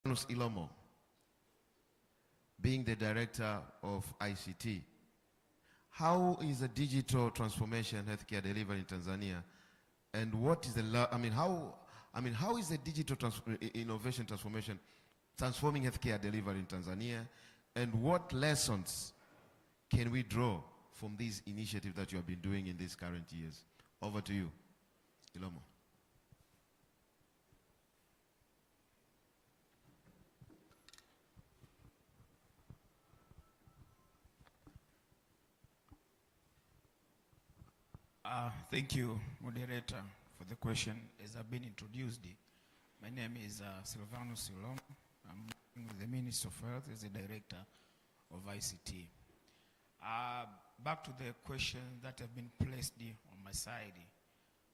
Ilomo, being the director of ICT, how is the digital transformation healthcare delivered in Tanzania, and what is the how is the digital innovation transformation transforming healthcare delivery in Tanzania, and what lessons can we draw from these initiatives that you have been doing in these current years? Over to you, Ilomo. Thank you, moderator, for the question. As I've been introduced, my name is Silvanus Ilomo. I'm working with the Minister of Health as the Director of ICT. Back to the question that have been placed on my side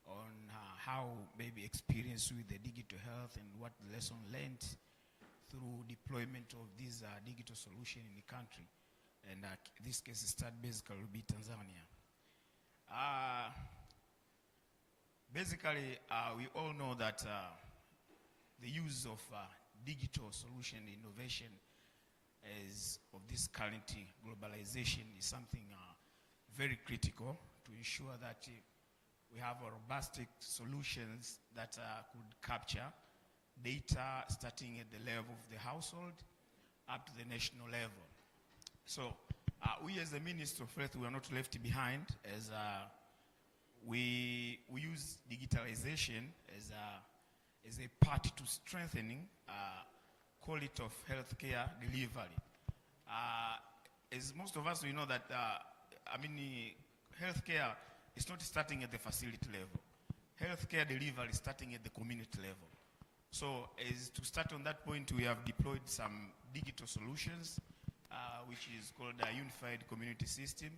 on how maybe experience with the digital health and what lesson learned through deployment of this digital solution in the country. And this case start basically will be Tanzania. Basically, we all know that the use of digital solution innovation as of this current globalization is something very critical to ensure that we have robust solutions that could capture data starting at the level of the household up to the national level. So we as the Minister of Health, we are not left behind as we use digitalization as a part to strengthening quality of healthcare delivery. As most of us, we know that healthcare is not starting at the facility level. Healthcare delivery is starting at the community level. So as to start on that point, we have deployed some digital solutions, which is called a unified community system.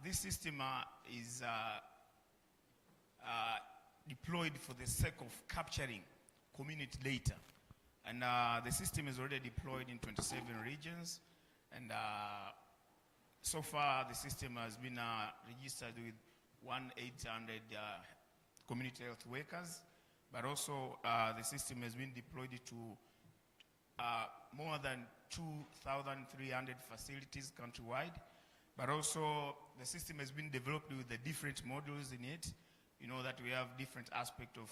This system is deployed for the sake of capturing community data. And the system is already deployed in 27 regions. And so far, the system has been registered with 1,800 community health workers. But also, the system has been deployed to more than 2,300 facilities countrywide. But also, the system has been developed with the different modules in it. You know that we have different aspects of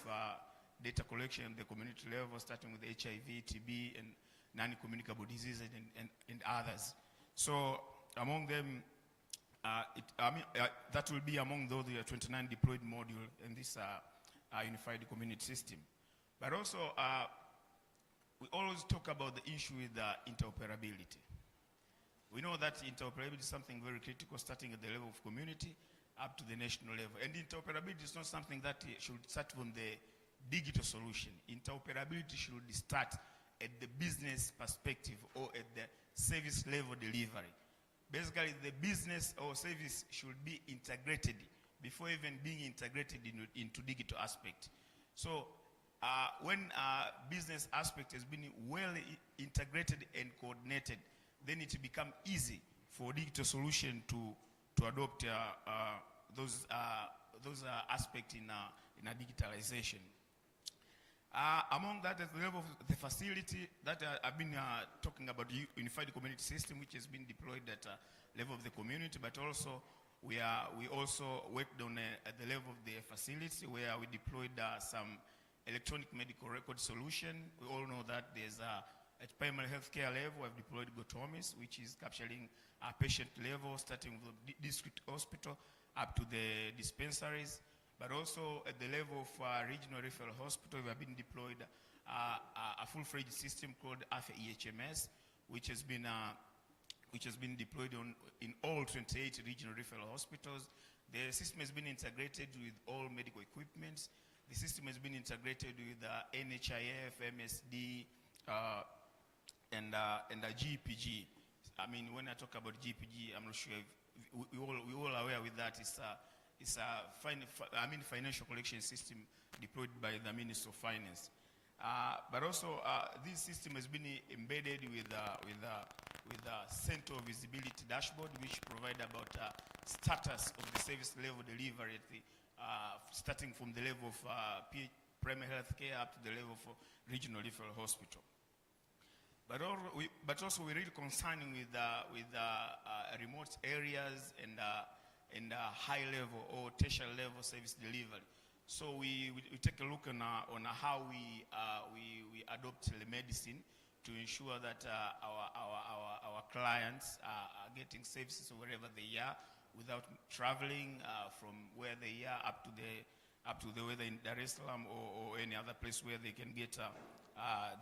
data collection at the community level, starting with HIV, TB, and non-communicable diseases and others. So among them, that will be among those 29 deployed modules in this unified community system. But also, we always talk about the issue with interoperability. We know that interoperability is something very critical, starting at the level of community up to the national level. And interoperability is not something that should start from the digital solution. Interoperability should start at the business perspective or at the service level delivery. Basically, the business or service should be integrated before even being integrated into digital aspect. So when business aspect has been well integrated and coordinated, then it becomes easy for digital solution to adopt those aspects in a digitalization. Among that, at the level of the facility that I've been talking about, the unified community system, which has been deployed at level of the community, but also we also worked on at the level of the facility where we deployed some electronic medical record solution. We all know that there's at primary healthcare level, I've deployed GoToMis, which is capturing patient level, starting with the district hospital up to the dispensaries. But also at the level of regional referral hospital, we have been deployed a full-fledged system called AFA EHMS, which has been deployed in all 28 regional referral hospitals. The system has been integrated with all medical equipment. The system has been integrated with NHIF, MSD, and GPG. I mean, when I talk about GPG, I'm not sure if we all aware with that. It's a financial collection system deployed by the Minister of Finance. But also, this system has been embedded with a center of visibility dashboard, which provide about status of the service level delivery at the, starting from the level of primary health care up to the level of regional referral hospital. But also we're really concerning with remote areas and high level or tertiary level service delivery. So we take a look on how we adopt telemedicine to ensure that our clients are getting services wherever they are without traveling from where they are up to the whether in Dar es Salaam or any other place where they can get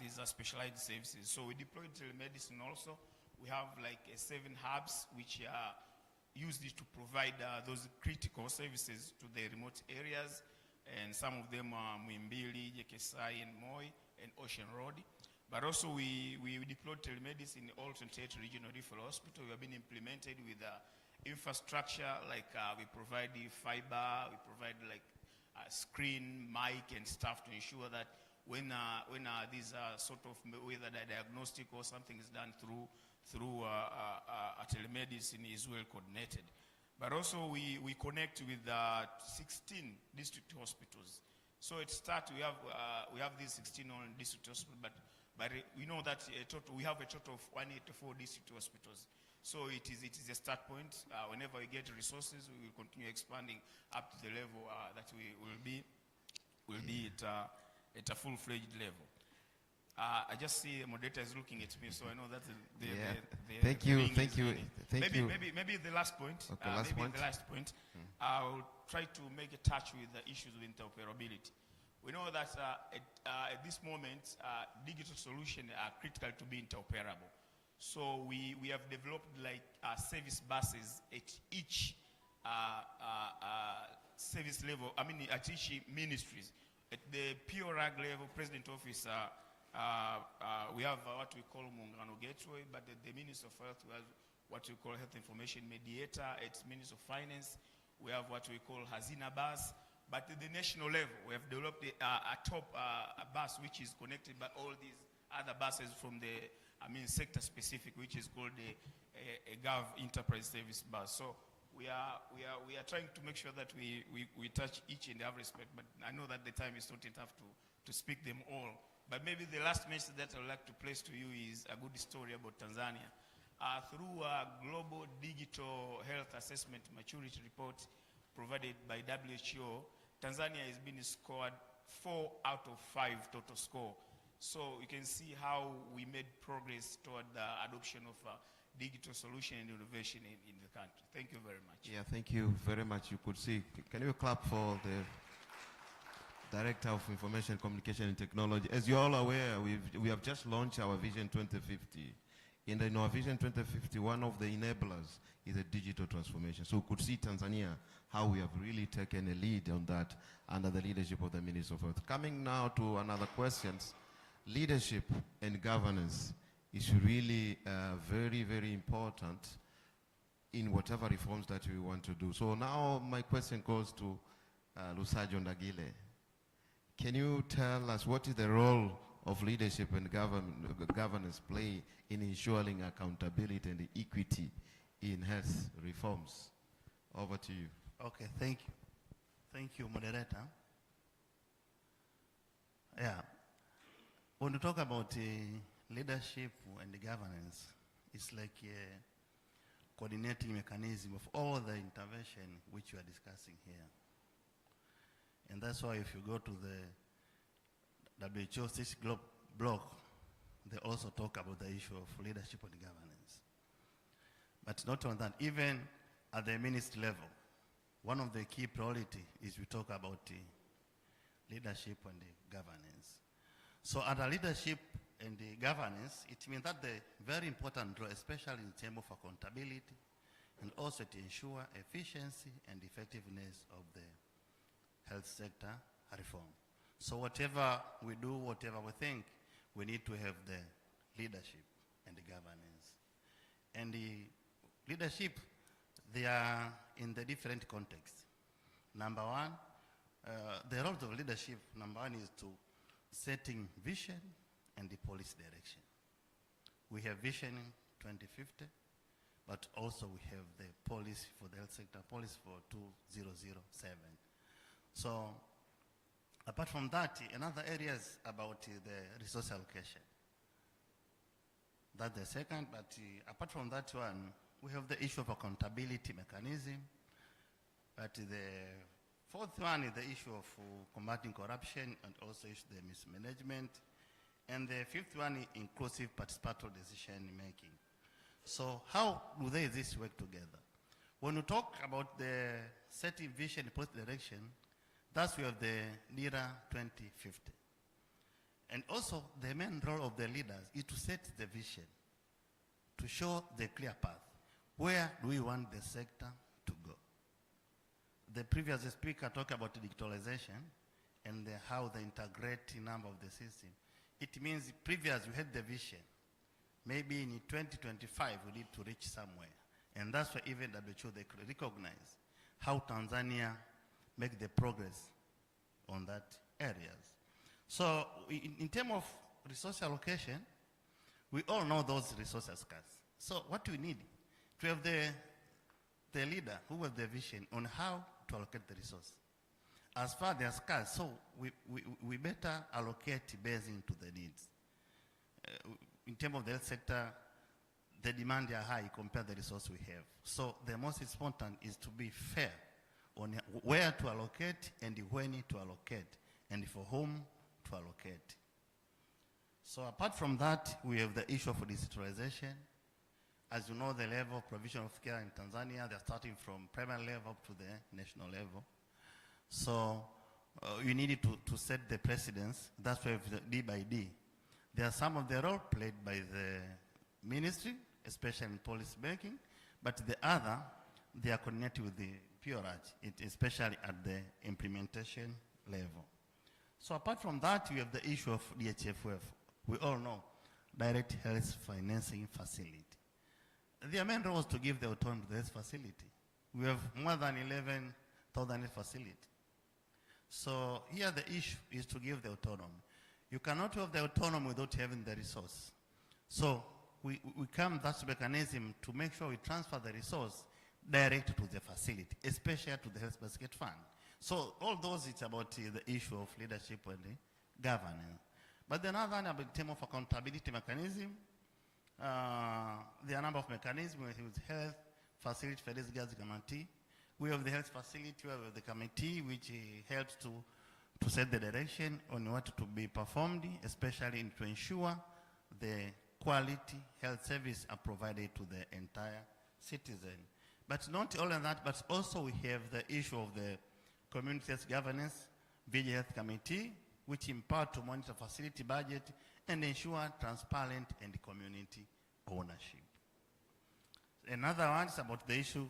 these are specialized services. So we deployed telemedicine also. We have like 7 hubs which use this to provide those critical services to the remote areas, and some of them are Muimbili, Jekesai, and Moi, and Ocean Road. But also we deployed telemedicine in all 28 regional referral hospitals. We have been implemented with infrastructure, like we provide the fiber, we provide like screen, mic, and stuff to ensure that when these sort of, whether the diagnostic or something is done through telemedicine is well coordinated. But also we connect with 16 district hospitals. So it starts, we have these 16 on district hospitals, but we know that we have a total of 184 district hospitals. So it is a start point. Whenever we get resources, we will continue expanding up to the level that we will be at a full-fledged level. I just see the moderator is looking at me, so I know that Thank you. Maybe the last point. Okay, the last point. I'll try to make a touch with the issues of interoperability. We know that at this moment, digital solutions are critical to be interoperable. So we have developed like service buses at each service level. I mean, at each ministries. At the PORAG level, President Office, we have what we call Mungano Gateway, but at the Ministry of Health, we have what we call Health Information Mediator. At Ministry of Finance, we have what we call Hazina Bus. But at the national level, we have developed a top bus which is connected by all these other buses from the, sector specific, which is called a Gov Enterprise Service Bus. So we are trying to make sure that we touch each and every aspect, but I know that the time is not enough to speak them all. But maybe the last message that I would like to place to you is a good story about Tanzania. Through a global digital health assessment maturity report provided by WHO, Tanzania has been scored 4 out of 5 total score. So you can see how we made progress toward the adoption of digital solution and innovation in the country. Thank you very much. Yeah, thank you very much. You could see, can you clap for the Director of Information, Communication and Technology? As you're all aware, we have just launched our Vision 2050. In our Vision 2050, one of the enablers is a digital transformation. So we could see Tanzania, how we have really taken a lead on that under the leadership of the Minister of Health. Coming now to another questions, leadership and governance is really very, very important in whatever reforms that we want to do. So now my question goes to Lusajo Ndagile. Can you tell us what is the role of leadership and governance play in ensuring accountability and equity in health reforms? Over to you. Okay, thank you. Thank you, moderator. Yeah, when we talk about leadership and governance, it's like a coordinating mechanism of all the intervention which we are discussing here. And that's why if you go to the WHO 6 block, they also talk about the issue of leadership and governance. But not only that, even at the ministry level, one of the key priorities is we talk about leadership and governance. So under leadership and governance, it means that the very important role, especially in terms of accountability, and also to ensure efficiency and effectiveness of the health sector reform. So whatever we do, whatever we think, we need to have the leadership and the governance. And the leadership, they are in the different contexts. Number one, the role of leadership, number one is to setting vision and the policy direction. We have Vision 2050, but also we have the policy for the health sector, policy for 2007. So apart from that, another area is about the resource allocation. That's the second, but apart from that one, we have the issue of accountability mechanism. But the fourth one is the issue of combating corruption and also the mismanagement. And the fifth one is inclusive participatory decision making. So how do this work together? When we talk about the setting vision and policy direction, that's where the NIRA 2050. And also the main role of the leaders is to set the vision, to show the clear path. Where do we want the sector to go? The previous speaker talked about digitalization and how they integrate a number of the system. It means previous we had the vision. Maybe in 2025 we need to reach somewhere. And that's why even WHO, they recognize how Tanzania make the progress on that areas. So in terms of resource allocation, we all know those resources are scarce. So what do we need? To have the leader who has the vision on how to allocate the resource. As far as they are scarce, so we better allocate based into the needs. In terms of the health sector, the demand are high compared to the resource we have. So the most important is to be fair on where to allocate and when to allocate and for whom to allocate. So apart from that, we have the issue of digitalization. As you know, the level of provision of care in Tanzania, they're starting from primary level up to the national level. So you needed to set the precedence. That's why D by D. There are some of the role played by the ministry, especially in policy making, but the other, they are connected with the PRH, especially at the implementation level. So apart from that, we have the issue of DHFF. We all know, direct health financing facility. Their main role is to give the autonomy to the health facility. We have more than 11,000 health facilities. So here the issue is to give the autonomy. You cannot have the autonomy without having the resource. So we come that mechanism to make sure we transfer the resource direct to the facility, especially to the health basket fund. So all those, it's about the issue of leadership and the governance. But the another one, in terms of accountability mechanism, there are a number of mechanisms with health facility for this gas committee. We have the health facility, we have the committee which helps to set the direction on what to be performed, especially to ensure the quality health service are provided to the entire citizen. But not only that, but also we have the issue of the community health governance, Village Health Committee, which empowered to monitor facility budget and ensure transparent and community ownership. Another one is about the issue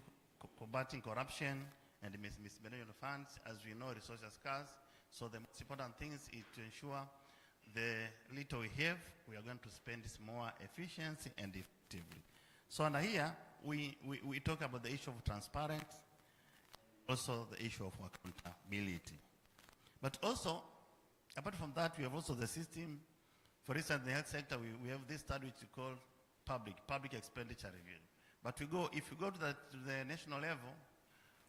combating corruption and mismanagement of funds. As we know, resources are scarce, so the most important thing is to ensure the little we have, we are going to spend this more efficiently and effectively. So under here, we talk about the issue of transparency, also the issue of accountability. But also, apart from that, we have also the system. For instance, in the health sector, we have this study which we call public expenditure review. But if you go to the national level,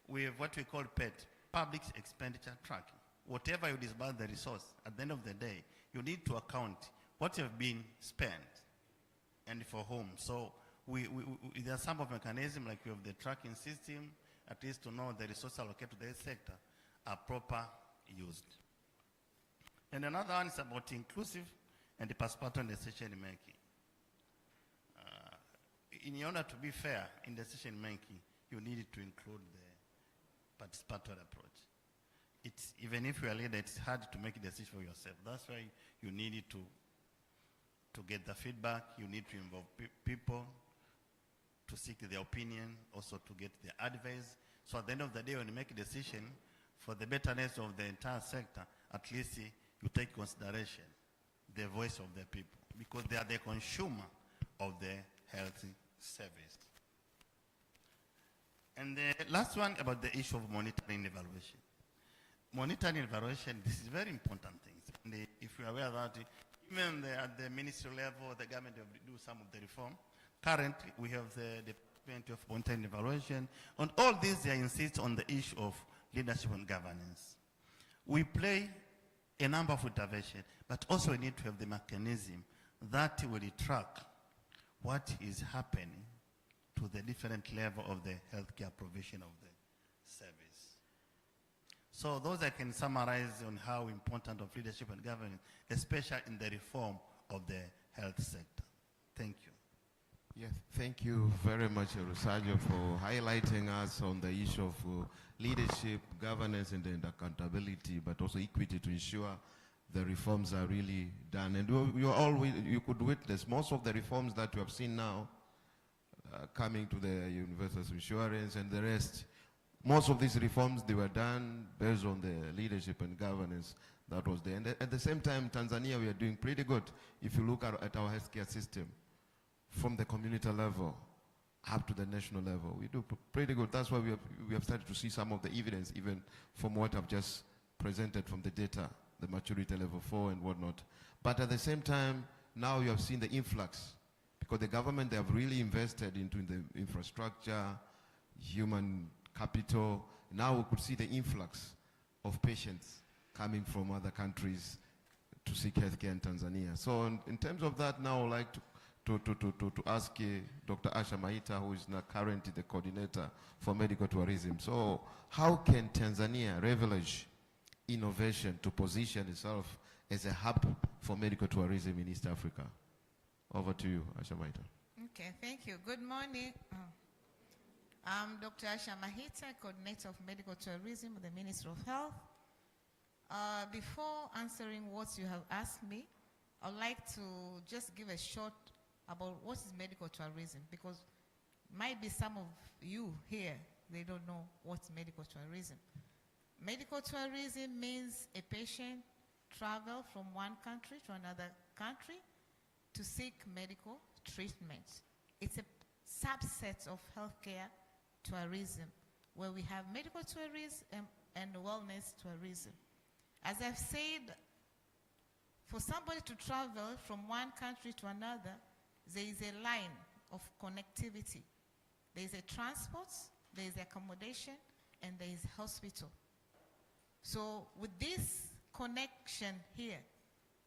we have what we call PET, public expenditure tracking. Whatever you disburse the resource, at the end of the day, you need to account what have been spent and for whom. So there are some of mechanisms like we have the tracking system, at least to know the resources allocated to the health sector are proper used. And another one is about inclusive and the participatory decision making. In order to be fair in decision making, you need to include the participatory approach. It's, even if you are a leader, it's hard to make a decision for yourself. That's why you need to get the feedback, you need to involve people, to seek their opinion, also to get their advice. So at the end of the day, when you make a decision for the betterness of the entire sector, at least you take consideration the voice of the people, because they are the consumer of the health service. And the last one about the issue of monitoring and evaluation. Monitoring and evaluation, this is very important things. And if you are aware that even at the ministry level, the government will do some of the reform. Currently, we have the Department of Monitoring and Evaluation. On all this, they insist on the issue of leadership and governance. We play a number of interventions, but also we need to have the mechanism that will track what is happening to the different level of the healthcare provision of the service. So those I can summarize on how important of leadership and governance, especially in the reform of the health sector. Thank you. Yes, thank you very much, Rosario, for highlighting us on the issue of leadership, governance, and accountability, but also equity to ensure the reforms are really done. And you could witness most of the reforms that you have seen now coming to the universal insurance and the rest. Most of these reforms, they were done based on the leadership and governance that was there. And at the same time, Tanzania, we are doing pretty good if you look at our healthcare system. From the community level up to the national level, we do pretty good. That's why we have started to see some of the evidence, even from what I've just presented from the data, the maturity level 4 and whatnot. But at the same time, now you have seen the influx, because the government, they have really invested into the infrastructure, human capital. Now we could see the influx of patients coming from other countries to seek healthcare in Tanzania. So in terms of that, now I would like to ask Dr. Asha Mahita, who is now currently the coordinator for medical tourism. So how can Tanzania leverage innovation to position itself as a hub for medical tourism in East Africa? Over to you, Asha Mahita. Okay, thank you. Good morning. I'm Dr. Asha Mahita, coordinator of medical tourism with the Ministry of Health. Before answering what you have asked me, I'd like to just give a short about what is medical tourism, because might be some of you here, they don't know what's medical tourism. Medical tourism means a patient travel from one country to another country to seek medical treatment. It's a subset of healthcare tourism, where we have medical tourism and wellness tourism. As I've said, for somebody to travel from one country to another, there is a line of connectivity. There is a transport, there is accommodation, and there is hospital. So with this connection here,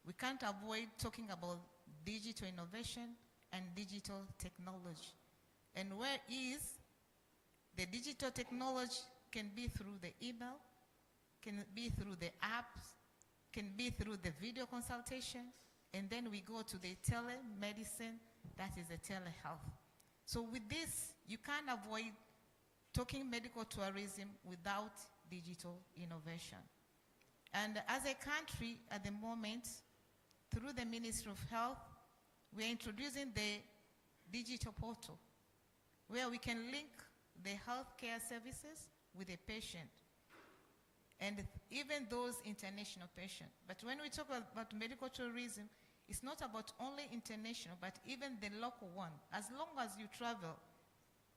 we can't avoid talking about digital innovation and digital technology. And where is the digital technology can be through the email, can be through the apps, can be through the video consultation, and then we go to the telemedicine, that is the telehealth. So with this, you can't avoid talking medical tourism without digital innovation. And as a country at the moment, through the Ministry of Health, we're introducing the digital portal, where we can link the healthcare services with a patient, and even those international patients. But when we talk about medical tourism, it's not about only international, but even the local one, as long as you travel.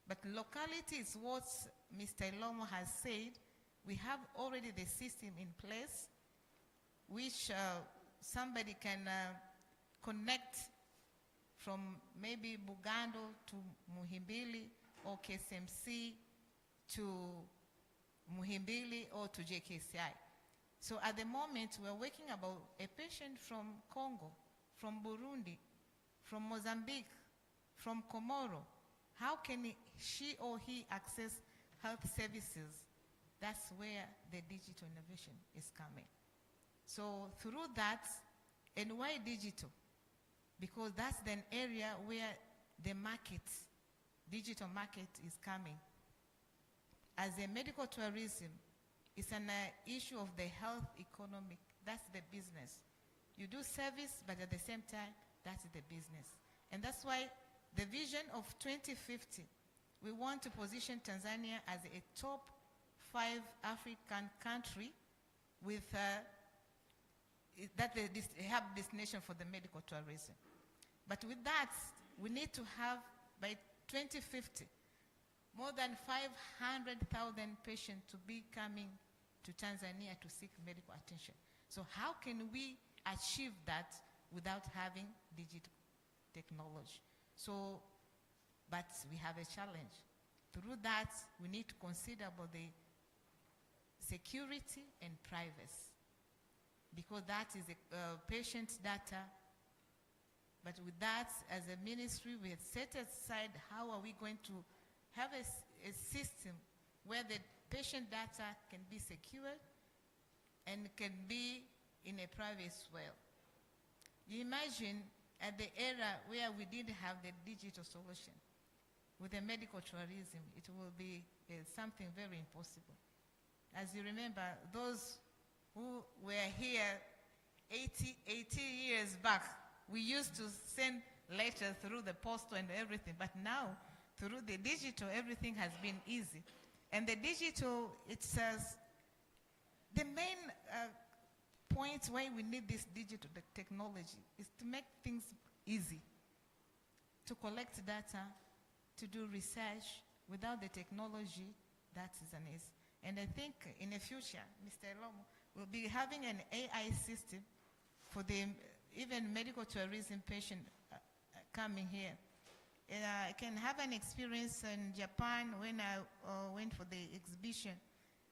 But locality is what Mr. Ilomo has said. We have already the system in place, which somebody can connect from maybe Bugando to Muhimbili, or KSMC to Muhimbili, or to JKCI. So at the moment, we're working about a patient from Congo, from Burundi, from Mozambique, from Comoro. How can she or he access health services? That's where the digital innovation is coming. So through that, and why digital? Because that's the area where the market, digital market, is coming. As a medical tourism, it's an issue of the health economic. That's the business. You do service, but at the same time, that's the business. And that's why the vision of 2050, we want to position Tanzania as a top 5 African country with that they have destination for the medical tourism. But with that, we need to have, by 2050, more than 500,000 patients to be coming to Tanzania to seek medical attention. So how can we achieve that without having digital technology? So, but we have a challenge. Through that, we need to consider about the security and privacy, because that is patient data, But with that, as a ministry, we had set aside how are we going to have a system where the patient data can be secured and can be in a private swell. You imagine at the era where we didn't have the digital solution, with the medical tourism, it will be something very impossible. As you remember, those who were here 80 years back, we used to send letters through the post and everything, but now, through the digital, everything has been easy. And the digital, it says, the main point why we need this digital technology is to make things easy, to collect data, to do research. Without the technology, that is an easy. And I think in the future, Mr. Elomo will be having an AI system for the even medical tourism patient coming here. I can have an experience in Japan when I went for the exhibition.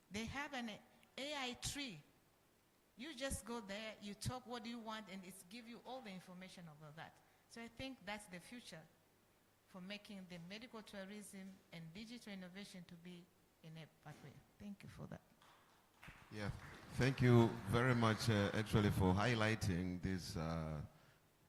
They have an AI tree. You just go there, you talk what do you want, and it's give you all the information about that. So I think that's the future for making the medical tourism and digital innovation to be in a pathway. Thank you for that. Yeah, thank you very much actually for highlighting this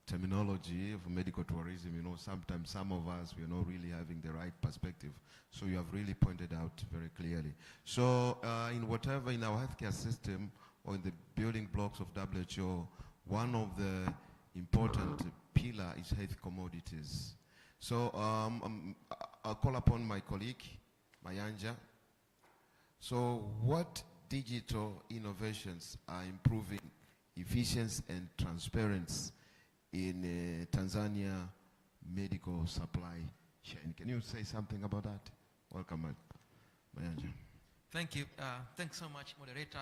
terminology of medical tourism. You know, sometimes some of us, we're not really having the right perspective. So you have really pointed out very clearly. So in whatever, in our healthcare system or in the building blocks of WHO, one of the important pillar is health commodities. So I'll call upon my colleague, Mayanja. So what digital innovations are improving efficiency and transparency in Tanzania medical supply chain? Can you say something about that? Welcome, Mayanja. Thank you. Thanks so much, moderator,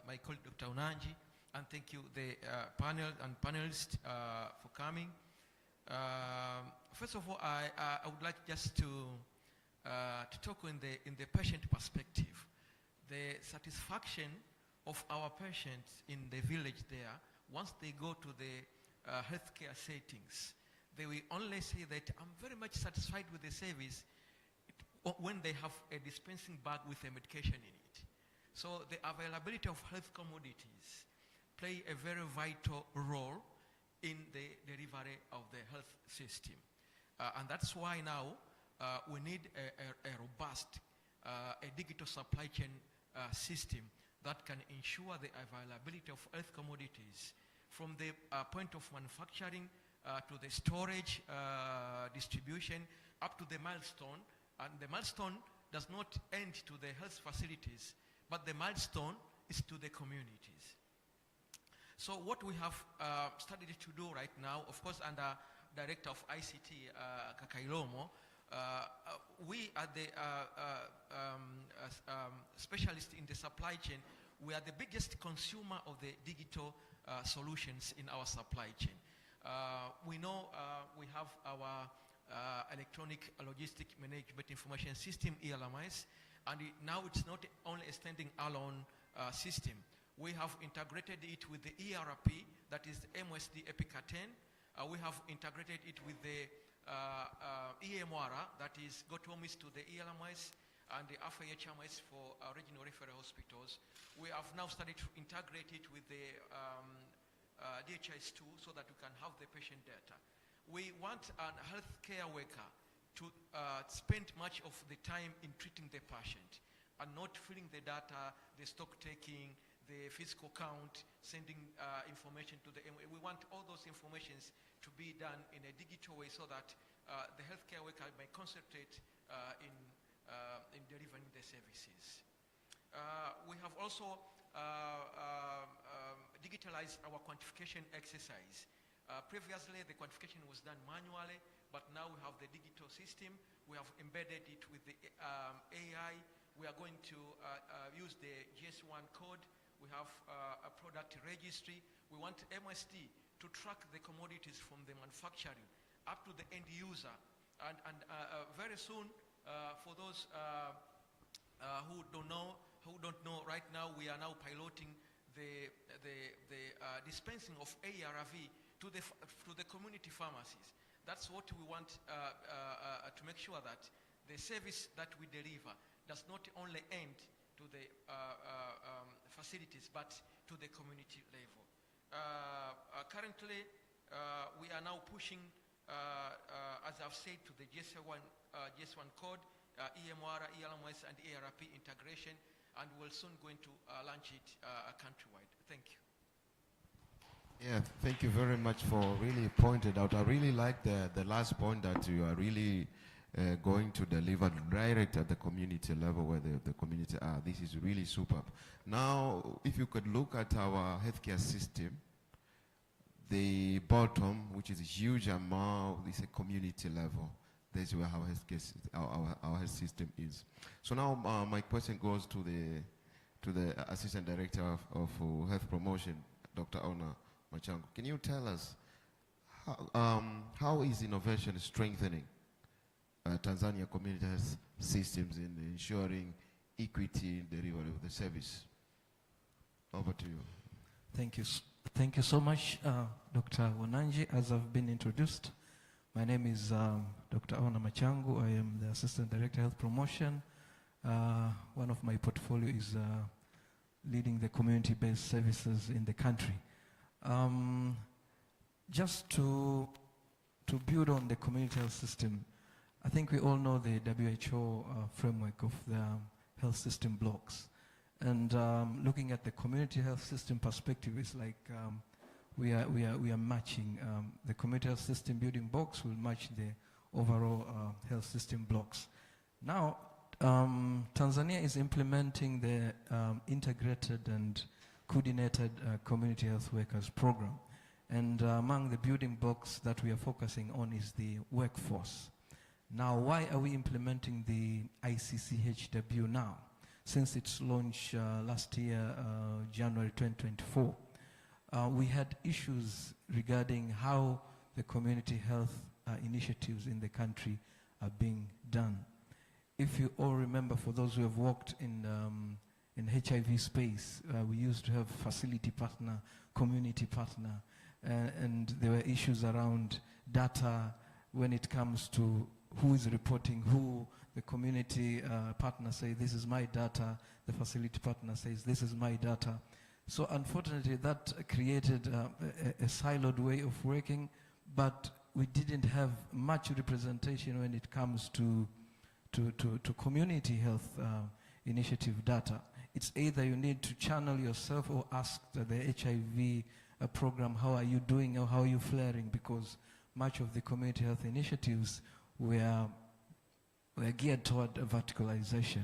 my colleague Dr. Unanji, and thank you, the panel and panelists for coming. First of all, I would like just to talk in the patient perspective. The satisfaction of our patients in the village there, once they go to the healthcare settings, they will only say that I'm very much satisfied with the service when they have a dispensing bag with a medication in it. So the availability of health commodities play a very vital role in the delivery of the health system. And that's why now we need a robust, a digital supply chain system that can ensure the availability of health commodities from the point of manufacturing to the storage, distribution, up to the milestone. And the milestone does not end to the health facilities, but the milestone is to the communities. So what we have started to do right now, of course, under Director of ICT, Kakailomo, we are the specialist in the supply chain. We are the biggest consumer of the digital solutions in our supply chain. We know we have our electronic logistic management information system, ELMIS, and now it's not only a standing alone system. We have integrated it with the ERP, that is the MoHTz Epica 10. We have integrated it with the EMWARA, that is GoToMIS to the ELMIS, and the FAHMIS for regional referral hospitals. We have now started to integrate it with the DHIS2 so that we can have the patient data. We want a healthcare worker to spend much of the time in treating the patient and not filling the data, the stock taking, the physical count, sending information to the MA. We want all those informations to be done in a digital way so that the healthcare worker may concentrate in delivering the services. We have also digitalized our quantification exercise. Previously, the quantification was done manually, but now we have the digital system. We have embedded it with the AI. We are going to use the GS1 code. We have a product registry. We want MSD to track the commodities from the manufacturing up to the end user. And very soon, for those who don't know right now, we are now piloting the dispensing of ARV to the community pharmacies. That's what we want to make sure that the service that we deliver does not only end to the facilities, but to the community level. Currently, we are now pushing, as I've said, to the GS1 code, EMR, ELMS, and ARP integration, and we're soon going to launch it countrywide. Thank you. Yeah, thank you very much for really pointed out. I really like the last point that you are really going to deliver direct at the community level where the community are. This is really superb. Now, if you could look at our healthcare system, the bottom, which is a huge amount, is a community level. That's where our our health system is. So now my question goes to the Assistant Director of Health Promotion, Dr. Ona Machangu. Can you tell us how is innovation strengthening Tanzania community health systems in ensuring equity in delivery of the service? Over to you. Thank you. Thank you so much, Dr. Wananji. As I've been introduced, my name is Dr. Ona Machangu. I am the Assistant Director Health Promotion. One of my portfolio is leading the community-based services in the country. Just to build on the community health system, I think we all know the WHO framework of the health system blocks. And looking at the community health system perspective, it's like we are matching the community health system building blocks will match the overall health system blocks. Now, Tanzania is implementing the integrated and coordinated community health workers program. And among the building blocks that we are focusing on is the workforce. Now, why are we implementing the ICCHW now? Since its launch last year, January 2024, we had issues regarding how the community health initiatives in the country are being done. If you all remember, for those who have worked in HIV space, we used to have facility partner, community partner, and there were issues around data when it comes to who is reporting who. The community partner says, this is my data. The facility partner says, this is my data. So unfortunately, that created a siloed way of working, but we didn't have much representation when it comes to community health initiative data. It's either you need to channel yourself or ask the HIV program, how are you doing or how are you flaring, because much of the community health initiatives were geared toward verticalization.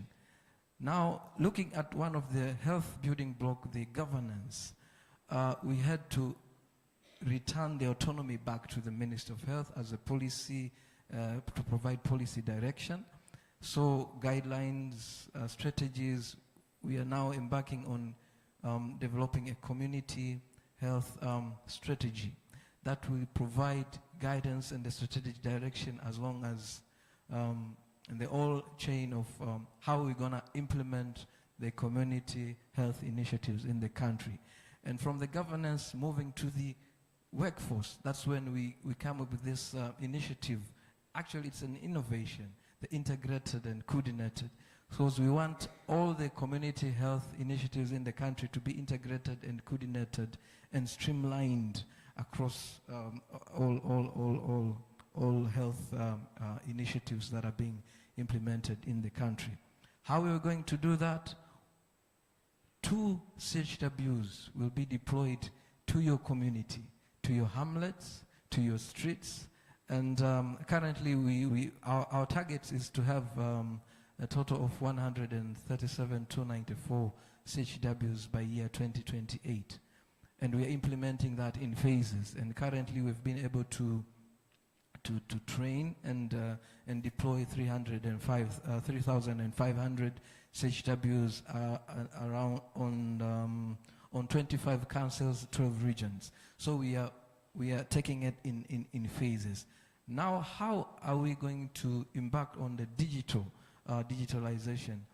Now, looking at one of the health building block, the governance, we had to return the autonomy back to the Minister of Health as a policy, to provide policy direction. So guidelines, strategies, we are now embarking on developing a community health strategy that will provide guidance and the strategic direction as long as the whole chain of how we're going to implement the community health initiatives in the country. And from the governance moving to the workforce, that's when we come up with this initiative. Actually, it's an innovation, the integrated and coordinated. Because we want all the community health initiatives in the country to be integrated and coordinated and streamlined across all health initiatives that are being implemented in the country. How are we going to do that? 2 CHWs will be deployed to your community, to your hamlets, to your streets, and currently our target is to have a total of 137,294 CHWs by year 2028. And we are implementing that in phases. And currently we've been able to train and deploy 3,500 CHWs around on 25 councils, 12 regions. So we are taking it in phases. Now, how are we going to embark on the digitalization?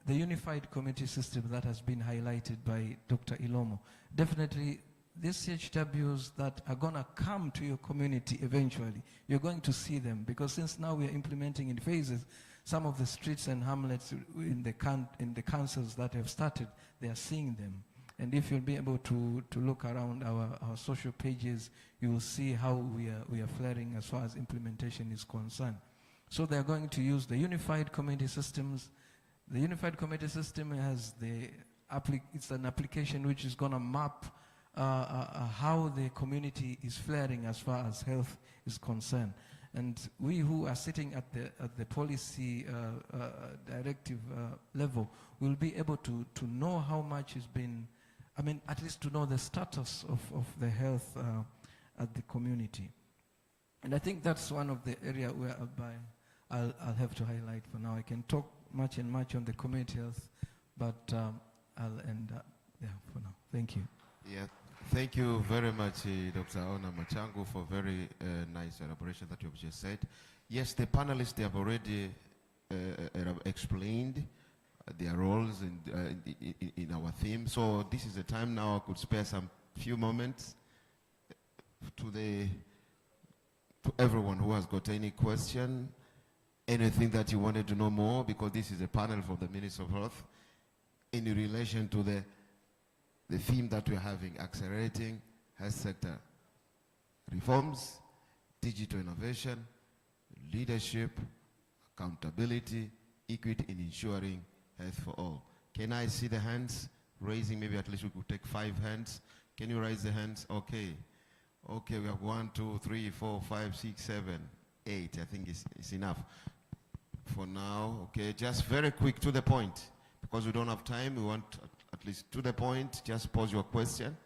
The unified community system that has been highlighted by Dr. Ilomo. Definitely these CHWs that are going to come to your community eventually, you're going to see them, because since now we are implementing in phases, some of the streets and hamlets in the councils that have started, they are seeing them. And if you'll be able to look around our social pages, you will see how we are flaring as far as implementation is concerned. So they're going to use the unified community systems. The unified community system has it's an application which is going to map how the community is flaring as far as health is concerned. And we who are sitting at the policy directive level will be able to know how much has been, I mean, at least to know the status of the health at the community. And I think that's one of the areas where I'll have to highlight for now. I can talk much and much on the community health, but I'll end there for now. Thank you. Yeah, thank you very much, Dr. Ona Machangu, for very nice elaboration that you've just said. Yes, the panelists, they have already explained their roles in our theme. So this is the time now I could spare some few moments to everyone who has got any question, anything that you wanted to know more, because this is a panel for the Minister of Health in relation to the theme that we're having, accelerating health sector reforms, digital innovation, leadership, accountability, equity in ensuring health for all. Can I see the hands raising? Maybe at least we could take 5 hands. Can you raise the hands? Okay. Okay, we have 1, 2, 3, 4, 5, 6, 7, 8. I think it's enough for now. Okay, just very quick, to the point, because we don't have time. We want at least to the point. Just pose your question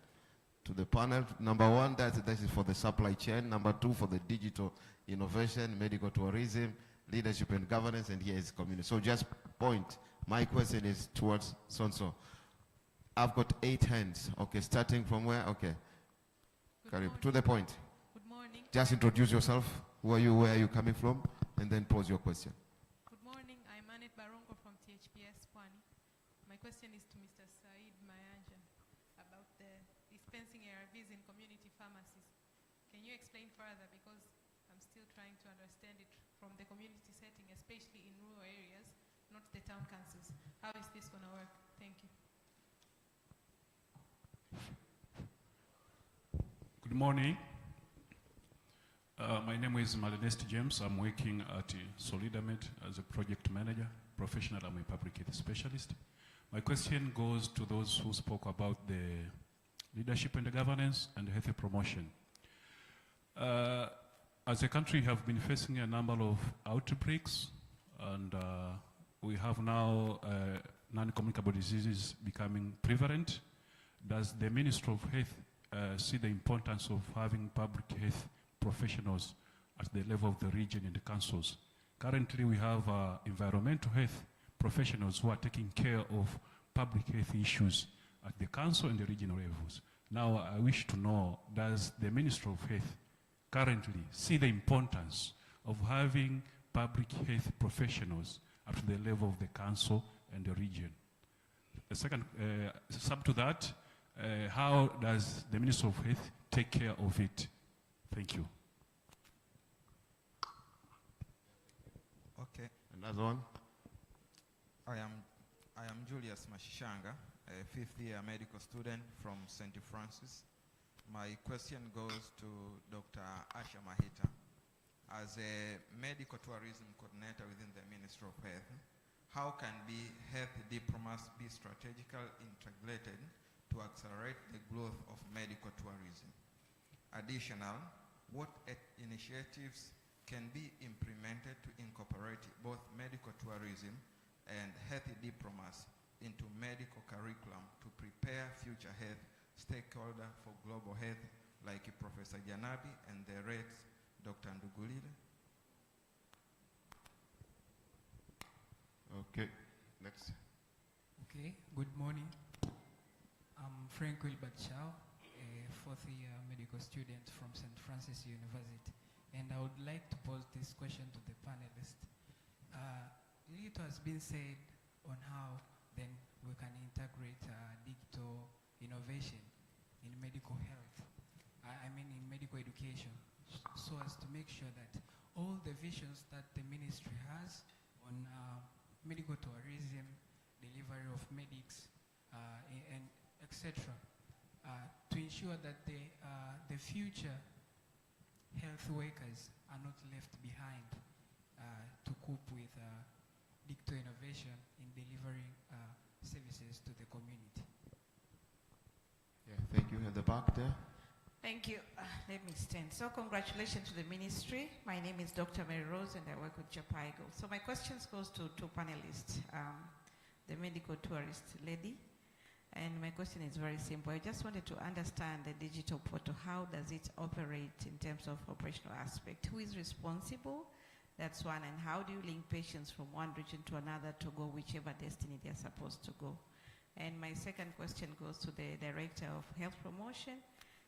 to the panel. Number 1, that is for the supply chain. Number 2, for the digital innovation, medical tourism, leadership and governance, and here is community. So just point. My question is towards so-and-so. I've got 8 hands. Okay, starting from where? Okay. To the point. Good morning. Just introduce yourself. Who are you? Where are you coming from? And then pose your question. Good morning. I'm Anet Barongo from THPS Pwani. My question is to Mr. Said Mayanja about the dispensing ARVs in community pharmacies. Can you explain further, because I'm still trying to understand it from the community setting, especially in rural areas, not the town councils. How is this going to work? Thank you. Good morning. My name is Malinest James. I'm working at Solidamed as a project manager, professional. I'm a public health specialist. My question goes to those who spoke about the leadership and the governance and health promotion. As a country, we have been facing a number of outbreaks, and we have now non-communicable diseases becoming prevalent. Does the Ministry of Health see the importance of having public health professionals at the level of the region and the councils? Currently, we have environmental health professionals who are taking care of public health issues at the council and the regional levels. Now, I wish to know, does the Ministry of Health currently see the importance of having public health professionals at the level of the council and the region? The second, sub to that, how does the Ministry of Health take care of it? Thank you. Okay. Another one. I am Julius Mashishanga, a 5th year medical student from St. Francis. My question goes to Dr. Asha Mahita. As a medical tourism coordinator within the Ministry of Health, how can health diplomas be strategically integrated to accelerate the growth of medical tourism? Additional, what initiatives can be implemented to incorporate both medical tourism and health diplomas into medical curriculum to prepare future health stakeholders for global health, like Professor Janabi and the Rex, Dr. Ndugulile? Okay, next. Okay, good morning. I'm Frank Wilbert Chow, a 4th year medical student from St. Francis University. And I would like to pose this question to the panelists. Little has been said on how then we can integrate digital innovation in medical health, I mean in medical education, so as to make sure that all the visions that the ministry has on medical tourism, delivery of medics, and etc., to ensure that the future health workers are not left behind to cope with digital innovation in delivering services to the community. Yeah, thank you. At the back there. Thank you. Let me stand. So congratulations to the ministry. My name is Dr. Mary Rose and I work with Japaigo. So my questions goes to two panelists, the medical tourist lady. And my question is very simple. I just wanted to understand the digital portal. How does it operate in terms of operational aspect? Who is responsible? That's one. And how do you link patients from one region to another to go whichever destiny they're supposed to go? And my second question goes to the Director of Health Promotion.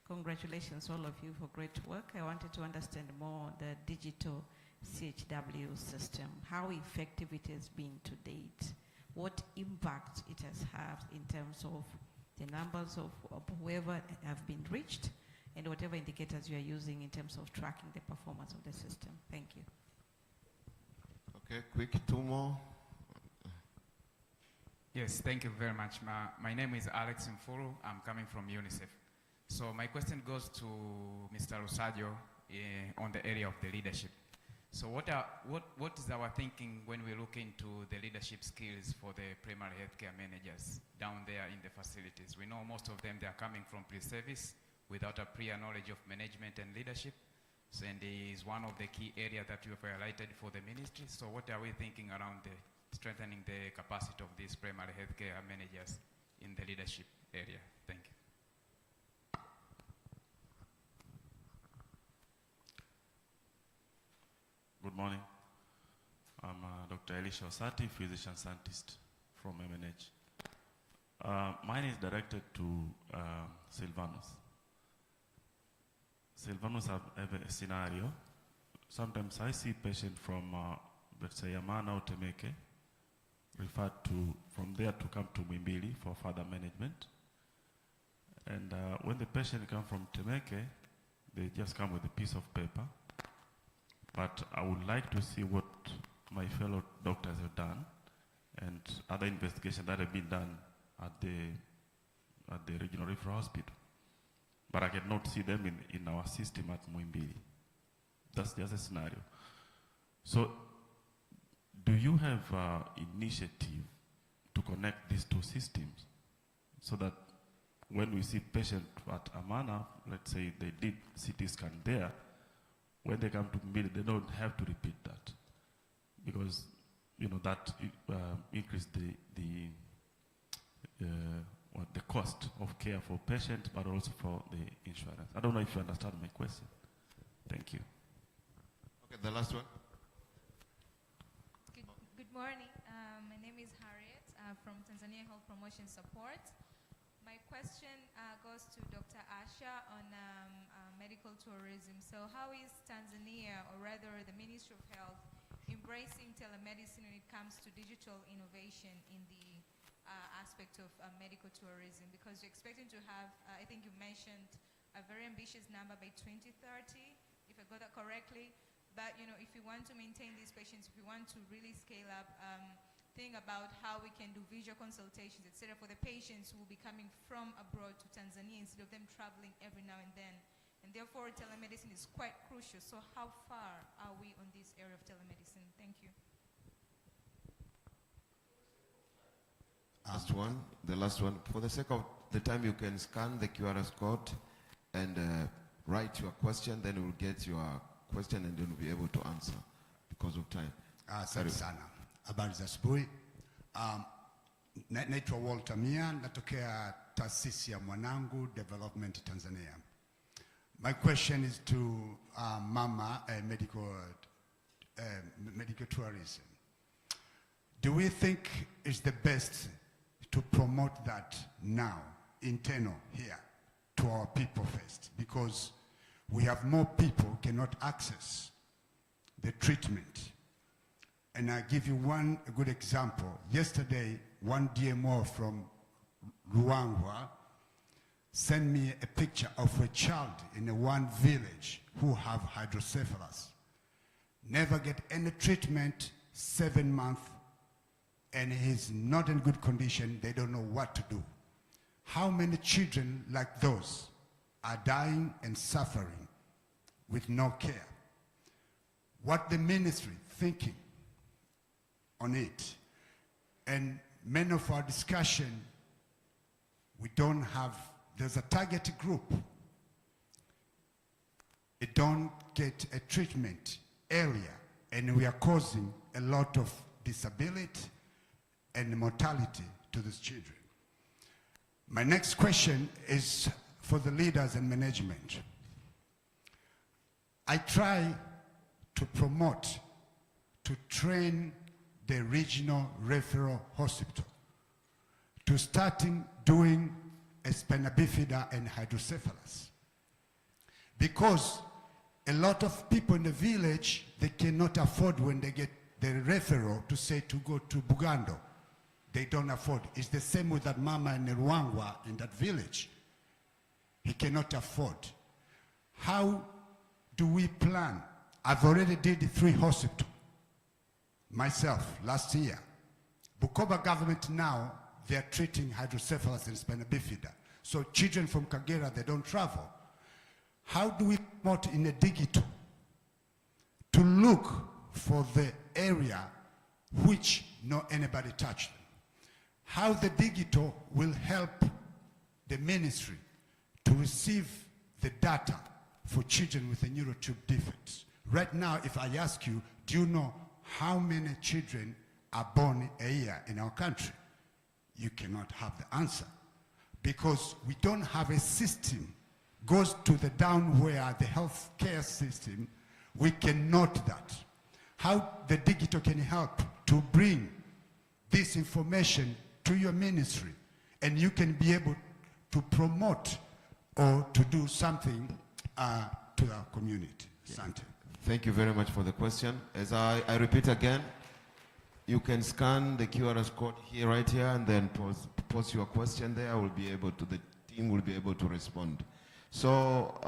Congratulations, all of you, for great work. I wanted to understand more the digital CHW system, how effective it has been to date, what impact it has had in terms of the numbers of whoever have been reached, and whatever indicators you are using in terms of tracking the performance of the system. Thank you. Okay, quick, two more. Yes, thank you very much. My name is Alex Mfuru. I'm coming from UNICEF. So my question goes to Mr. Lusajo on the area of the leadership. So what is our thinking when we look into the leadership skills for the primary healthcare managers down there in the facilities? We know most of them, they are coming from pre-service without a prior knowledge of management and leadership. So, and it is one of the key areas that you have highlighted for the ministry. So what are we thinking around the strengthening the capacity of these primary healthcare managers in the leadership area? Thank you. Good morning. I'm Dr. Elisha Osati, physician scientist from MNH. Mine is directed to Silvanus. Silvanus have a scenario. Sometimes I see patients from, let's say, Amana or Temeke, referred to from there to come to Mwimbili for further management. And when the patient comes from Temeke, they just come with a piece of paper. But I would like to see what my fellow doctors have done and other investigations that have been done at the regional referral hospital. But I cannot see them in our system at Mwimbili. That's just a scenario. So do you have initiative to connect these two systems so that when we see patients at Amana, let's say they did CT scan there, when they come to Mwimbili, they don't have to repeat that, because that increase the cost of care for patients, but also for the insurance. I don't know if you understand my question. Thank you. Okay, the last one. Good morning. My name is Harriet from Tanzania Health Promotion Support. My question goes to Dr. Asha on medical tourism. So how is Tanzania, or rather the Ministry of Health, embracing telemedicine when it comes to digital innovation in the aspect of medical tourism? Because you're expecting to have, I think you mentioned a very ambitious number by 2030, if I got that correctly. But if you want to maintain these patients, if you want to really scale up, think about how we can do visual consultations, etc., for the patients who will be coming from abroad to Tanzania instead of them traveling every now and then. And therefore, telemedicine is quite crucial. So how far are we on this area of telemedicine? Thank you. Last one, the last one. For the sake of the time, you can scan the QR code and write your question, then we'll get your question and then we'll be able to answer because of time. Asante sana. Habari za asubuhi. Naitwa Walter Mia, natokea taasisi ya Mwanangu Development Tanzania. My question is to Mama medical tourism. Do we think it's the best to promote that now, internal here, to our people first? Because we have more people who cannot access the treatment. And I give you a good example. Yesterday, one DMO from Ruangwa send me a picture of a child in a one village who have hydrocephalus. Never get any treatment, 7 months, and he's not in good condition. They don't know what to do. How many children like those are dying and suffering with no care? What the ministry thinking on it? And many of our discussion, we don't have, there's a target group. It don't get a treatment earlier, and we are causing a lot of disability and mortality to these children. My next question is for the leaders and management. I try to promote, to train the regional referral hospital to starting doing a spina bifida and hydrocephalus. Because a lot of people in the village, they cannot afford when they get the referral to say to go to Bugando. They don't afford. It's the same with that mama in Ruangwa in that village. He cannot afford. How do we plan? I've already did 3 hospitals myself last year. Bukoba government now, they're treating hydrocephalus and spina bifida. So children from Kagera, they don't travel. How do we promote in a digital to look for the area which not anybody touched them? How the digital will help the ministry to receive the data for children with a neurotube defects. Right now, if I ask you, do you know how many children are born a year in our country? You cannot have the answer because we don't have a system goes to the down where the health care system, we cannot that. How the digital can help to bring this information to your ministry, and you can be able to promote or to do something to our community. Sante. Thank you very much for the question. As I repeat again, you can scan the QR code here, right here, and then post your question there. The team will be able to respond. So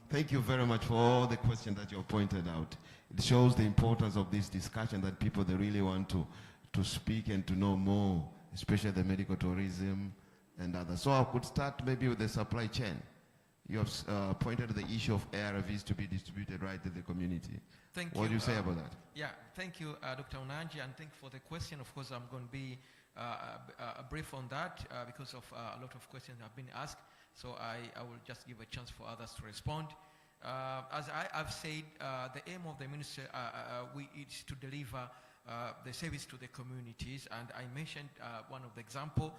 thank you very much for all the questions that you have pointed out. It shows the importance of this discussion, that people, they really want to speak and to know more, especially the medical tourism and others. So I could start maybe with the supply chain. You have pointed the issue of ARVs to be distributed right to the community. What do you say about that? Yeah, thank you, Dr. Unanji, and thank you for the question. Of course, I'm going to be brief on that because of a lot of questions have been asked. So I will just give a chance for others to respond. As I've said, the aim of the ministry is to deliver the service to the communities, and I mentioned one of the example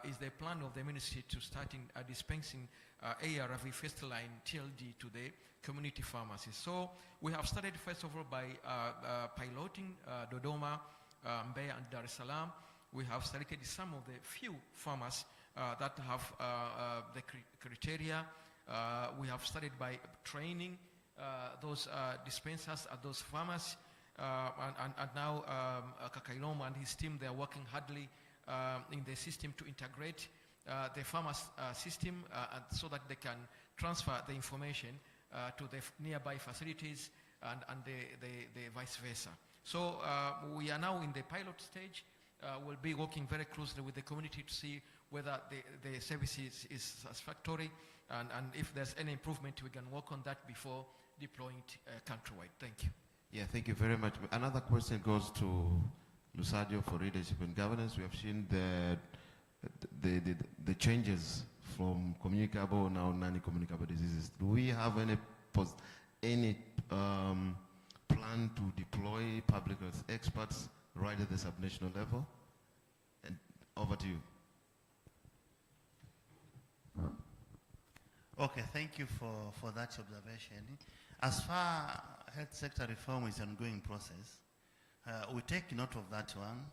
is the plan of the ministry to starting dispensing ARV first line TLD to the community pharmacies. So we have started first of all by piloting Dodoma, Mbeya and Dar es Salaam. We have selected some of the few pharmacies that have the criteria. We have started by training those dispensers at those pharmacies, and now Kakailoma and his team, they are working hardly in the system to integrate the pharmacy system so that they can transfer the information to the nearby facilities and the vice versa. So we are now in the pilot stage. We'll be working very closely with the community to see whether the service is satisfactory, and if there's any improvement, we can work on that before deploying it countrywide. Thank you. Yeah, thank you very much. Another question goes to Lusadio for leadership and governance. We have seen the changes from communicable now non-communicable diseases. Do we have any plan to deploy public health experts right at the subnational level? And over to you. Okay, thank you for that observation. As far health sector reform is an ongoing process, we take note of that one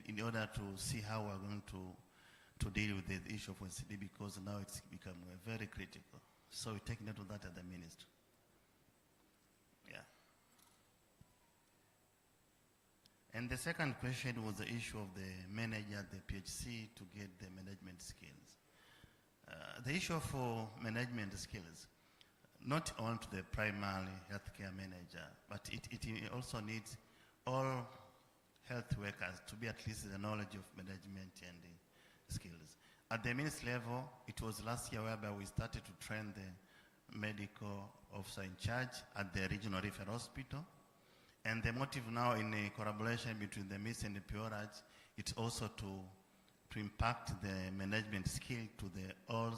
in order to see how we're going to deal with the issue of OCD, because now it's become very critical. So we take note of that at the ministry. Yeah. And the second question was the issue of the manager at the PHC to get the management skills. The issue of management skills, not only to the primary healthcare manager, but it also needs all health workers to be at least the knowledge of management and skills. At the ministry level, it was last year whereby we started to train the medical officer in charge at the regional referral hospital. And the motive now in a collaboration between the MIS and the PRH, it's also to impact the management skill to the all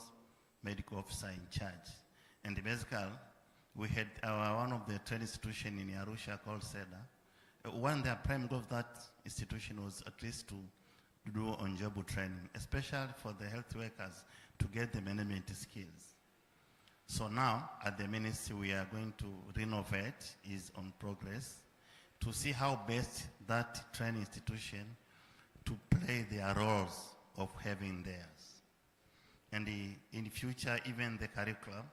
medical officer in charge. And basically, we had one of the training institutions in Arusha called SEDA. One of the prime goal of that institution was at least to do on-job training, especially for the health workers to get the management skills. So now, at the ministry, we are going to renovate, is on progress, to see how best that training institution to play their roles of having theirs. And in the future, even the curriculum,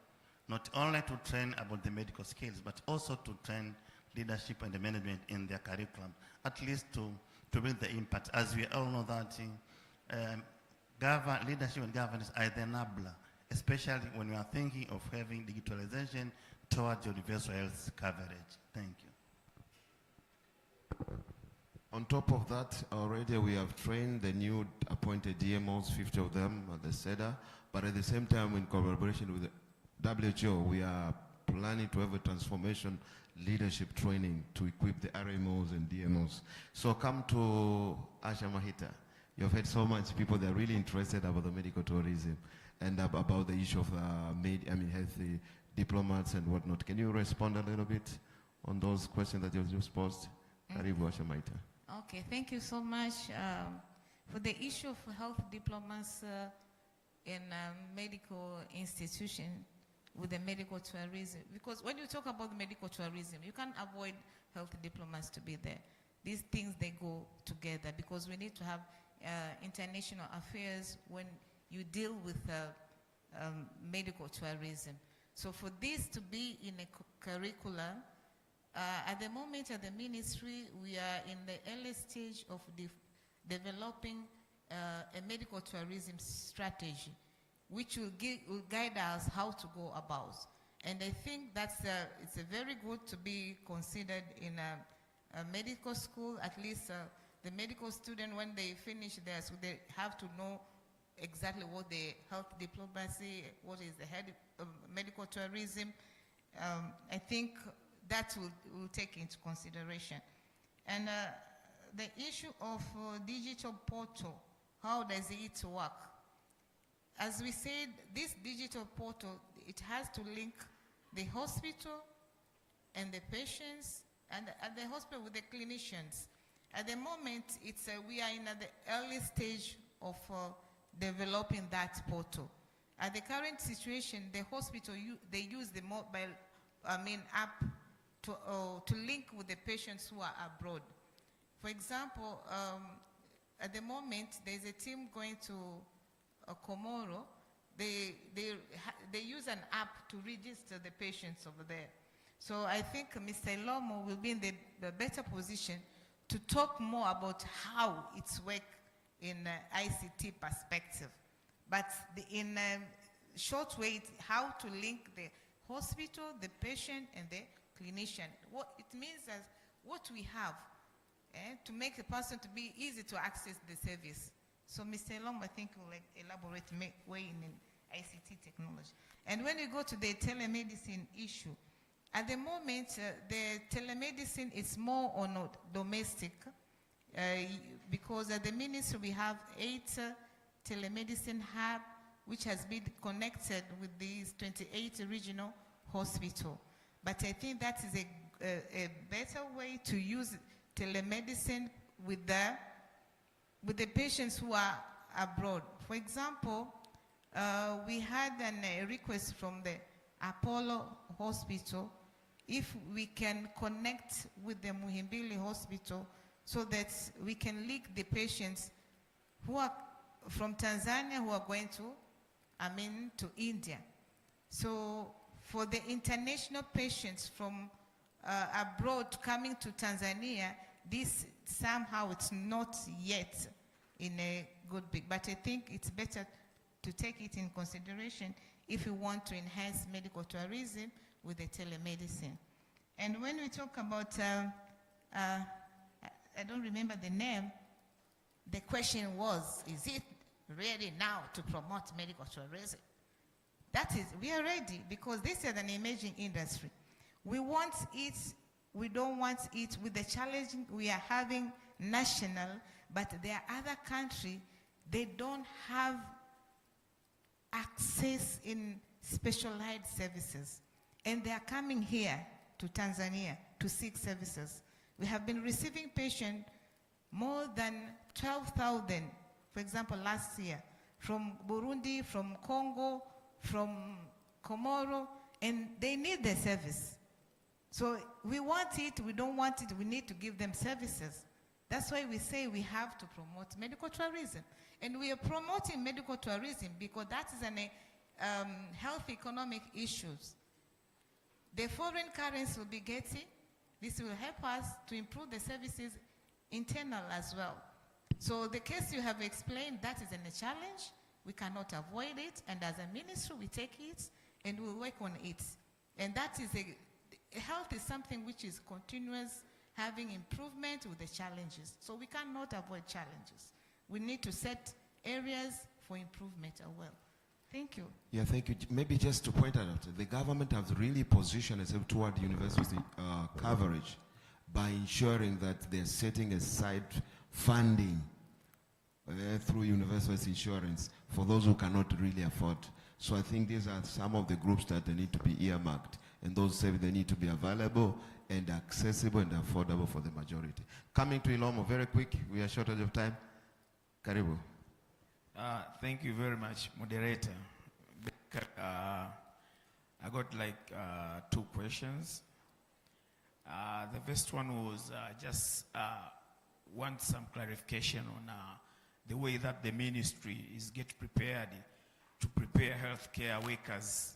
not only to train about the medical skills, but also to train leadership and the management in their curriculum, at least to build the impact. As we all know that leadership and governance are the enabler, especially when we are thinking of having digitalization towards universal health coverage. Thank you. On top of that, already we have trained the new appointed DMOs, 50 of them at the SEDA, but at the same time, in collaboration with the WHO, we are planning to have a transformation leadership training to equip the RMOs and DMOs. So come to Asha Mahita. You've heard so much people that are really interested about the medical tourism and about the issue of healthy diplomats and whatnot. Can you respond a little bit on those questions that you've just posed? Karibu Asha Mahita. Okay, thank you so much. For the issue of health diplomats in medical institution with the medical tourism, because when you talk about the medical tourism, you can't avoid health diplomats to be there. These things, they go together because we need to have international affairs when you deal with medical tourism. So for this to be in a curriculum, at the moment at the ministry, we are in the early stage of developing a medical tourism strategy, which will guide us how to go about. And I think it's a very good to be considered in a medical school. At least the medical student, when they finish their school, they have to know exactly what the health diplomacy, what is the head of medical tourism. I think that will take into consideration. And the issue of digital portal, how does it work? As we said, this digital portal, it has to link the hospital and the patients, and at the hospital with the clinicians. At the moment, we are in the early stage of developing that portal. At the current situation, the hospital, they use the mobile app to link with the patients who are abroad. For example, at the moment, there's a team going to Komoro. They use an app to register the patients over there. So I think Mr. Ilomo will be in the better position to talk more about how it's work in ICT perspective. But in a short way, how to link the hospital, the patient, and the clinician. What it means is what we have to make the person to be easy to access the service. So Mr. Elom, I think, will elaborate way in ICT technology. And when you go to the telemedicine issue, at the moment, the telemedicine is more on domestic because at the ministry we have 8 telemedicine hubs which has been connected with these 28 regional hospitals. But I think that is a better way to use telemedicine with the patients who are abroad. For example, we had a request from the Apollo Hospital if we can connect with the Muhimbili Hospital so that we can link the patients who are from Tanzania who are going to India. So for the international patients from abroad coming to Tanzania, this somehow it's not yet in a good big, but I think it's better to take it in consideration if we want to enhance medical tourism with the telemedicine. And when we talk about, I don't remember the name, the question was, is it ready now to promote medical tourism? That is, we are ready because this is an emerging industry. We want it, we don't want it with the challenge we are having national, but there are other countries, they don't have access in specialized services. And they are coming here to Tanzania to seek services. We have been receiving patients more than 12,000, for example, last year, from Burundi, from Congo, from Comoro, and they need the service. So we want it, we don't want it, we need to give them services. That's why we say we have to promote medical tourism. And we are promoting medical tourism because that is an health economic issues. The foreign currency will be getting, this will help us to improve the services internal as well. So the case you have explained, that is a challenge. We cannot avoid it. And as a ministry, we take it and we work on it. And that is health is something which is continuous, having improvement with the challenges. So we cannot avoid challenges. We need to set areas for improvement as well. Thank you. Yeah, thank you. Maybe just to point out, the government has really positioned itself toward university coverage by ensuring that they're setting aside funding through university insurance for those who cannot really afford. So I think these are some of the groups that they need to be earmarked, and those services they need to be available and accessible and affordable for the majority. Coming to Ilomo, very quick, we are short of time. Karibu. Thank you very much, moderator. I got like 2 questions. The first one was just want some clarification on the way that the ministry is get prepared to prepare healthcare workers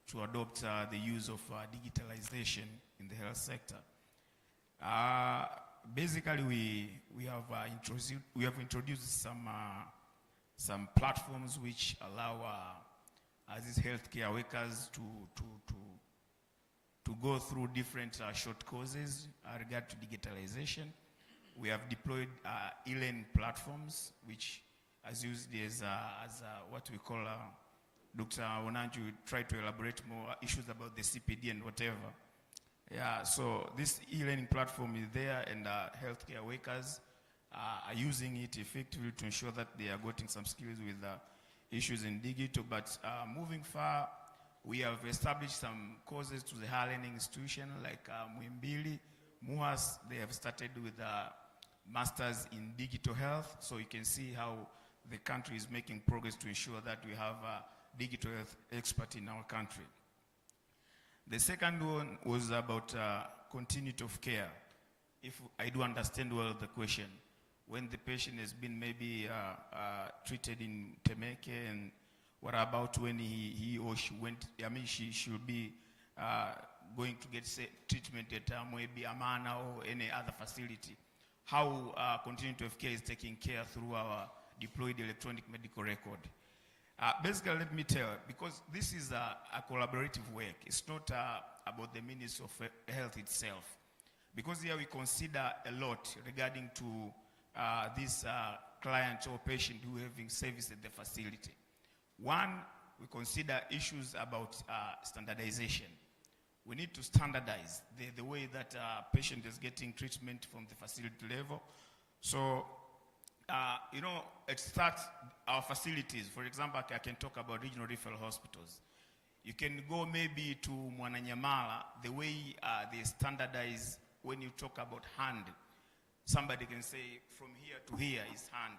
to adopt the use of digitalization in the health sector. Basically, we have introduced some platforms which allow these healthcare workers to go through different short courses regard to digitalization. We have deployed e-learning platforms, which is used as what we call, Dr. Onanju will try to elaborate more issues about the CPD and whatever. Yeah, so this e-learning platform is there, and healthcare workers are using it effectively to ensure that they are getting some skills with issues in digital. But moving far, we have established some courses to the higher learning institution like Muimbili, MoHTz. They have started with masters in digital health, so you can see how the country is making progress to ensure that we have digital health expert in our country. The second one was about continuity of care. If I do understand well the question, when the patient has been maybe treated in Temeke, and what about when he or she went, she should be going to get treatment at maybe Amana or any other facility. How continuity of care is taking care through our deployed electronic medical record. Basically, let me tell, because this is a collaborative work. It's not about the Ministry of Health itself. Because here we consider a lot regarding to this client or patient who are having service at the facility. One, we consider issues about standardization. We need to standardize the way that a patient is getting treatment from the facility level. So, it starts our facilities. For example, I can talk about regional referral hospitals. You can go maybe to Mwananyamala, the way they standardize when you talk about hand. Somebody can say from here to here is hand.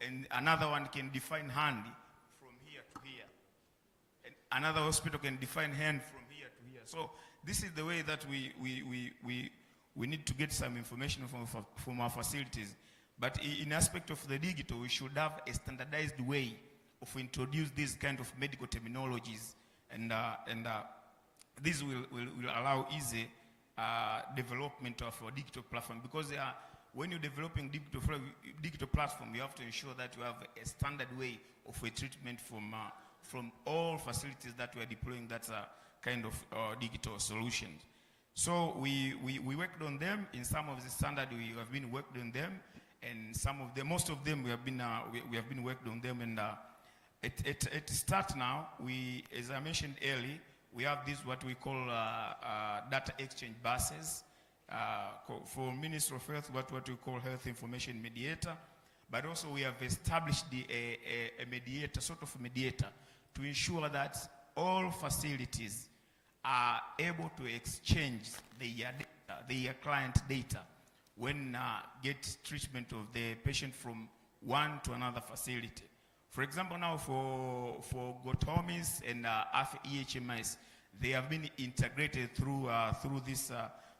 And another one can define hand from here to here. And another hospital can define hand from here to here. So this is the way that we need to get some information from our facilities. But in aspect of the digital, we should have a standardized way of introduce these kind of medical terminologies, and this will allow easy development of a digital platform, because when you're developing digital platform, you have to ensure that you have a standard way of a treatment from all facilities that we are deploying that's a kind of digital solutions. So we worked on them. In some of the standard we have been worked on them, and most of them we have been worked on them. And at start now, as I mentioned earlier, we have this what we call data exchange buses. For Ministry of Health, what we call health information mediator, but also we have established a mediator, sort of mediator, to ensure that all facilities are able to exchange their client data when get treatment of the patient from one to another facility. For example, now for GoTomis and EHMS, they have been integrated through this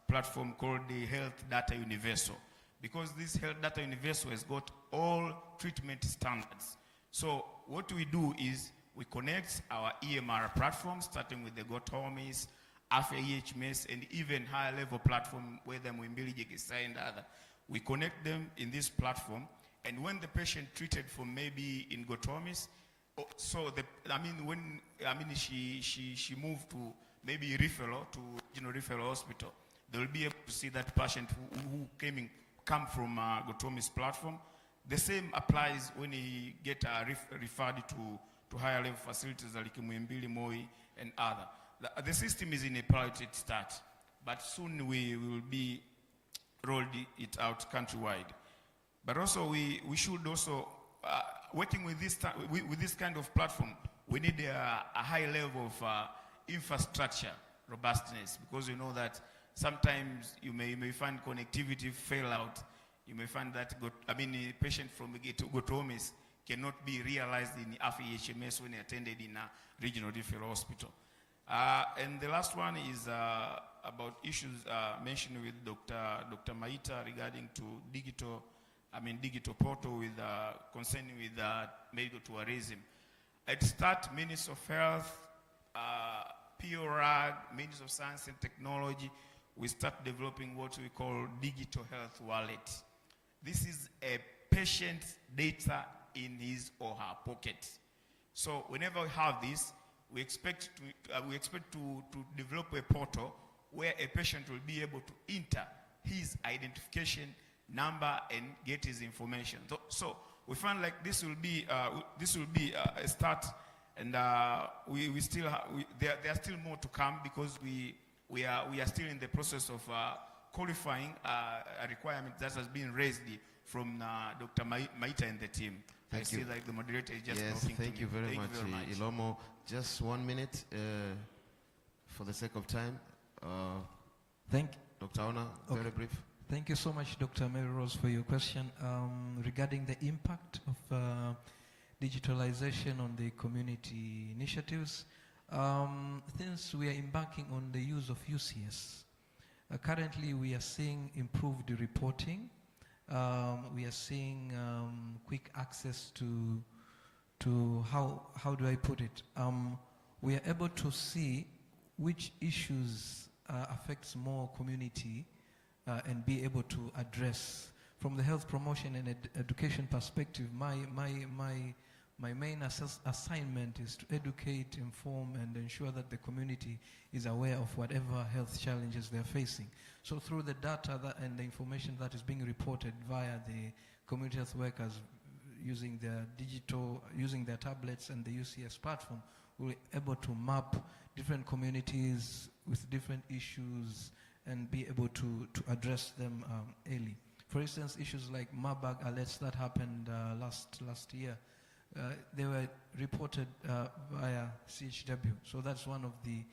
platform called the Health Data Universal, because this Health Data Universal has got all treatment standards. So what we do is we connect our EMR platforms, starting with the GoTomis, EHMS, and even higher level platform, whether Muimbili, Jekisai, and other. We connect them in this platform, and when the patient treated for maybe in GoTomis, she moved to maybe referral to general referral hospital, they will be able to see that patient who come from GoTomis platform. The same applies when he get referred to higher level facilities like Muimbili, Moi, and other. The system is in a pilot start, but soon we will be rolled it out countrywide. But also we should also, working with this kind of platform, we need a high level of infrastructure robustness, because you know that sometimes you may find connectivity fail out. You may find that a patient from GoTomis cannot be realized in EHMS when attended in a regional referral hospital. And the last one is about issues mentioned with Dr. Maita regarding to digital portal with concerning with medical tourism. At start, Ministry of Health, PORAG, Ministry of Science and Technology, we start developing what we call digital health wallet. This is a patient's data in his or her pocket. So whenever we have this, we expect to develop a portal where a patient will be able to enter his identification number and get his information. So we find like this will be a start, and we still there are still more to come, because we are still in the process of qualifying a requirement that has been raised from Dr. Maita and the team. Thank you. See like the moderator is just yes, talking thank to you me. very Thank much, you very much. Ilomo. Just 1 minute for the sake of time. Dr. Ona, very brief. Thank you so much, Dr. Mary Rose, for your question regarding the impact of digitalization on the community initiatives. Since we are embarking on the use of UCS, currently we are seeing improved reporting. We are seeing quick access to how do I put it? We are able to see which issues affects more community and be able to address. From the health promotion and education perspective, my main assignment is to educate, inform, and ensure that the community is aware of whatever health challenges they're facing. So through the data and the information that is being reported via the community health workers using their tablets and the UCS platform, we're able to map different communities with different issues and be able to address them early. For instance, issues like Marburg alerts that happened last year, they were reported via CHW. So that's one of the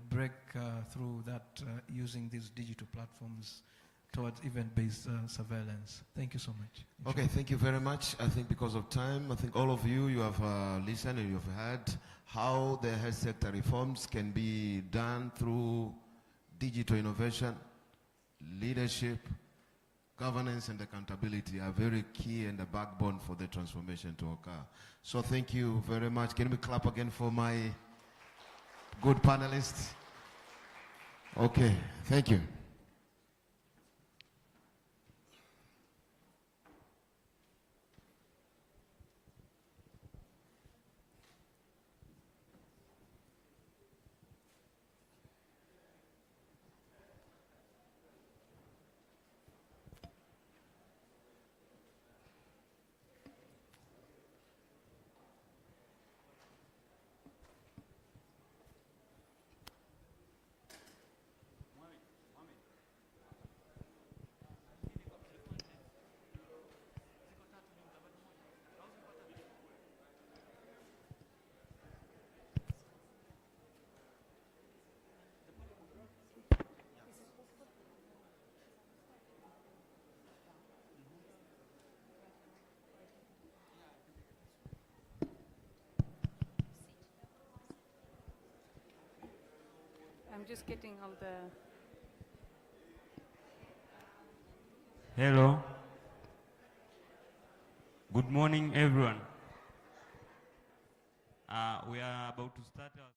breakthrough that using these digital platforms towards event-based surveillance. Thank you so much. Okay, thank you very much. I think because of time, I think all of you have listened and you have heard how the health sector reforms can be done through digital innovation, leadership, governance, and accountability are very key and the backbone for the transformation to occur. So thank you very much. Can we clap again for my good panelists? Okay, thank you. I'm just getting all the... Hello. Good morning, everyone. We are about to start our